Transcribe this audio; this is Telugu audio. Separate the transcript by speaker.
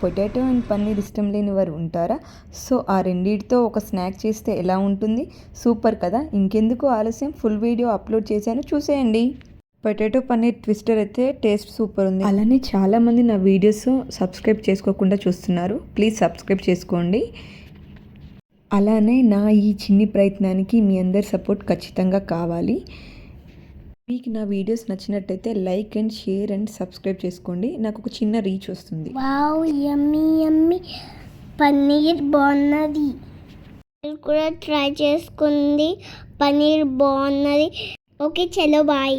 Speaker 1: పొటాటో అండ్ పన్నీర్ ఇష్టం లేని వారు ఉంటారా? సో ఆ రెండిటితో ఒక స్నాక్ చేస్తే ఎలా ఉంటుంది? సూపర్ కదా. ఇంకెందుకు ఆలస్యం, ఫుల్ వీడియో అప్లోడ్ చేశాను, చూసేయండి. పొటాటో పన్నీర్ ట్విస్టర్ అయితే టేస్ట్ సూపర్ ఉంది. అలానే చాలామంది నా వీడియోస్ సబ్స్క్రైబ్ చేసుకోకుండా చూస్తున్నారు. ప్లీజ్ సబ్స్క్రైబ్ చేసుకోండి. అలానే నా ఈ చిన్ని ప్రయత్నానికి మీ అందరి సపోర్ట్ ఖచ్చితంగా కావాలి. మీకు నా వీడియోస్ నచ్చినట్టయితే like and share and subscribe చేసుకోండి. నాకు ఒక చిన్న రీచ్ వస్తుంది.
Speaker 2: వావ్, యమ్మీ యమ్మీ పన్నీర్ బాగున్నది. కూడా ట్రై చేసుకుంది. పన్నీర్ బాగున్నది. ఓకే, చలో బాయ్.